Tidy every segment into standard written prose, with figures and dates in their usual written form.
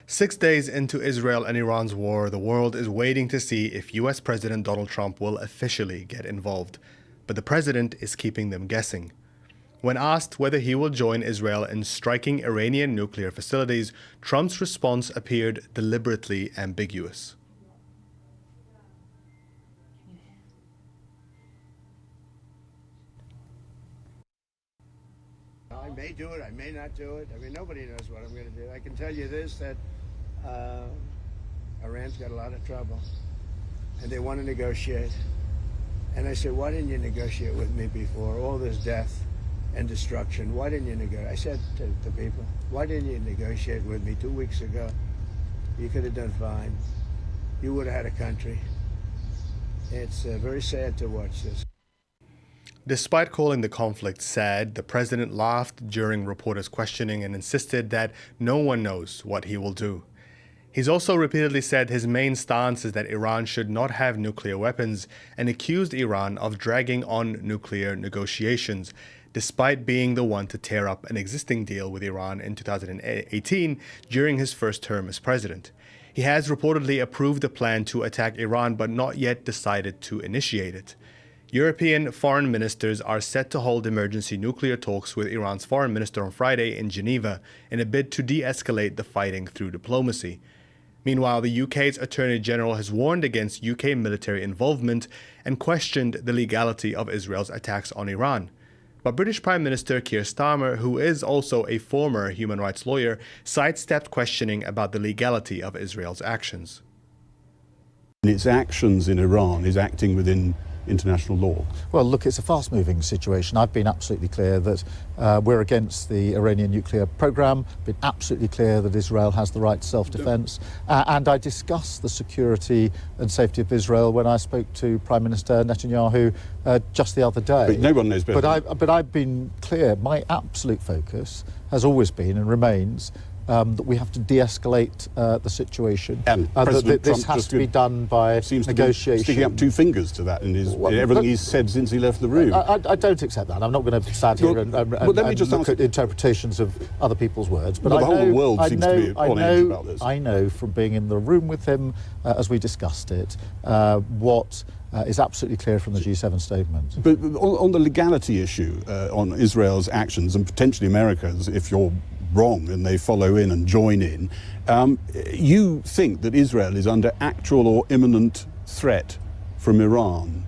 6 days into Israel and Iran's war, the world is waiting to see if US President Donald Trump will officially get involved. But the president is keeping them guessing. When asked whether he will join Israel in striking Iranian nuclear facilities, Trump's response appeared deliberately ambiguous. I may do it, I may not do it. I mean, nobody knows what I'm going to do. I can tell you this, that Iran's got a lot of trouble, and they want to negotiate. And I said, why didn't you negotiate with me before? All this death and destruction, why didn't you negotiate? I said to people, why didn't you negotiate with me 2 weeks ago? You could have done fine. You would have had a country. It's very sad to watch this. Despite calling the conflict sad, the president laughed during reporters' questioning and insisted that no one knows what he will do. He's also repeatedly said his main stance is that Iran should not have nuclear weapons and accused Iran of dragging on nuclear negotiations, despite being the one to tear up an existing deal with Iran in 2018 during his first term as president. He has reportedly approved a plan to attack Iran but not yet decided to initiate it. European foreign ministers are set to hold emergency nuclear talks with Iran's foreign minister on Friday in Geneva in a bid to de-escalate the fighting through diplomacy. Meanwhile, the UK's Attorney General has warned against UK military involvement and questioned the legality of Israel's attacks on Iran. But British Prime Minister Keir Starmer, who is also a former human rights lawyer, sidestepped questioning about the legality of Israel's actions. Its actions in Iran is acting within international law. Well, look, it's a fast-moving situation. I've been absolutely clear that we're against the Iranian nuclear program, been absolutely clear that Israel has the right to self-defense, and I discussed the security and safety of Israel when I spoke to Prime Minister Netanyahu just the other day. But no one knows better. But I've been clear, my absolute focus has always been and remains that we have to de-escalate the situation. And that this has to be done by negotiation. Sticking up two fingers to that in everything he's said since he left the room. I don't accept that. I'm not going to stand here and look at interpretations of other people's words. But the whole world seems to be on edge about this. I know from being in the room with him as we discussed it what is absolutely clear from the G7 statement. But on the legality issue, on Israel's actions and potentially America's, if you're wrong and they follow in and join in, you think that Israel is under actual or imminent threat from Iran?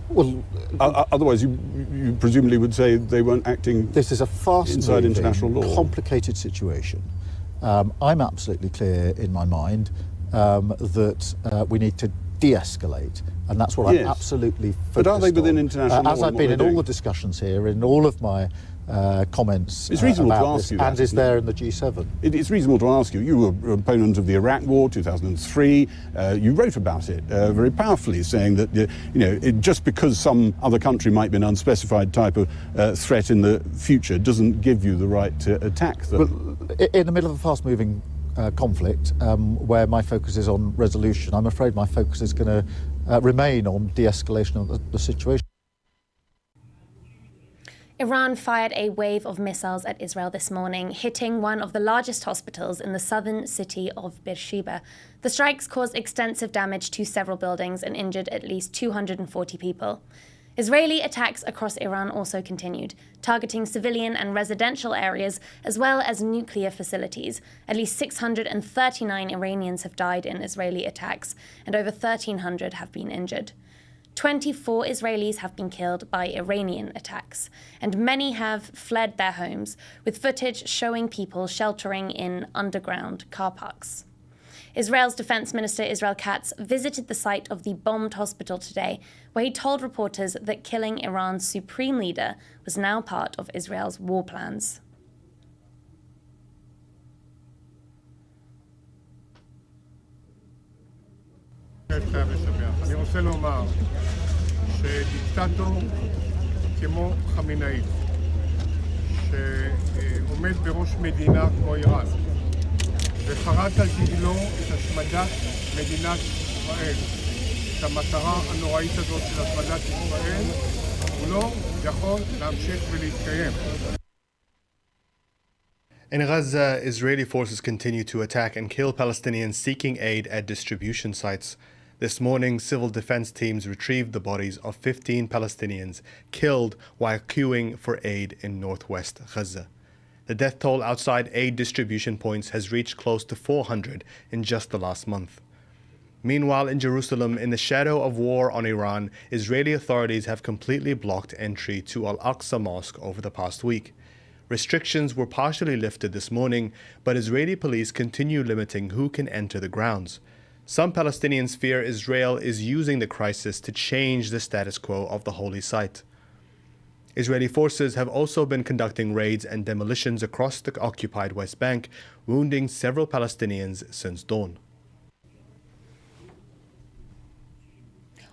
Well, otherwise you presumably would say they weren't acting. This is a inside international law, complicated situation. I'm absolutely clear in my mind that we need to de-escalate, and that's what I'm absolutely focused on. But are they within international law? As I've been in all the discussions here, in all of my comments it's reasonable about to ask this, you that, and is there in the G7. It's reasonable to ask you. You were an opponent of the Iraq War, 2003. You wrote about it very powerfully, saying that just because some other country might be an unspecified type of threat in the future doesn't give you the right to attack them. Well, in the middle of a fast-moving conflict, where my focus is on resolution, I'm afraid my focus is going to remain on de-escalation of the situation. Iran fired a wave of missiles at Israel this morning, hitting one of the largest hospitals in the southern city of Beersheba. The strikes caused extensive damage to several buildings and injured at least 240 people. Israeli attacks across Iran also continued, targeting civilian and residential areas as well as nuclear facilities. At least 639 Iranians have died in Israeli attacks, and over 1,300 have been injured. 24 Israelis have been killed by Iranian attacks, and many have fled their homes, with footage showing people sheltering in underground car parks. Israel's Defense Minister Israel Katz visited the site of the bombed hospital today, where he told reporters that killing Iran's supreme leader was now part of Israel's war plans. אני רוצה לומר שדיקטטור כמו חמינאי שעומד בראש מדינה כמו איראן וחרת על דגלו את השמדת מדינת ישראל, את המטרה הנוראית הזאת של השמדת ישראל, הוא לא יכול להמשיך ולהתקיים. In Gaza, Israeli forces continue to attack and kill Palestinians seeking aid at distribution sites. This morning, civil defense teams retrieved the bodies of 15 Palestinians killed while queuing for aid in northwest Gaza. The death toll outside aid distribution points has reached close to 400 in just the last month. Meanwhile, in Jerusalem, in the shadow of war on Iran, Israeli authorities have completely blocked entry to Al-Aqsa Mosque over the past week. Restrictions were partially lifted this morning, but Israeli police continue limiting who can enter the grounds. Some Palestinians fear Israel is using the crisis to change the status quo of the holy site. Israeli forces have also been conducting raids and demolitions across the occupied West Bank, wounding several Palestinians since dawn.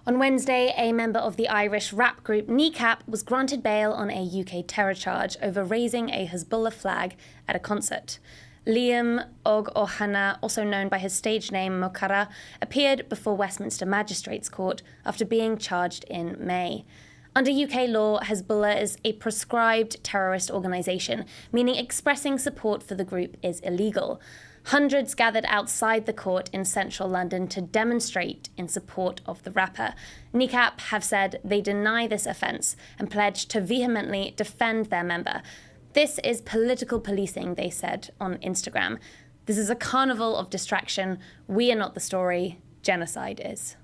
On Wednesday, a member of the Irish rap group Kneecap was granted bail on a UK terror charge over raising a Hezbollah flag at a concert. Liam O'Hanna, also known by his stage name Mokara, appeared before Westminster Magistrates Court after being charged in May. Under UK law, Hezbollah is a proscribed terrorist organisation, meaning expressing support for the group is illegal. Hundreds gathered outside the court in central London to demonstrate in support of the rapper. Kneecap have said they deny this offence and pledge to vehemently defend their member. This is political policing, they said on Instagram. This is a carnival of distraction. We are not the story. Genocide is.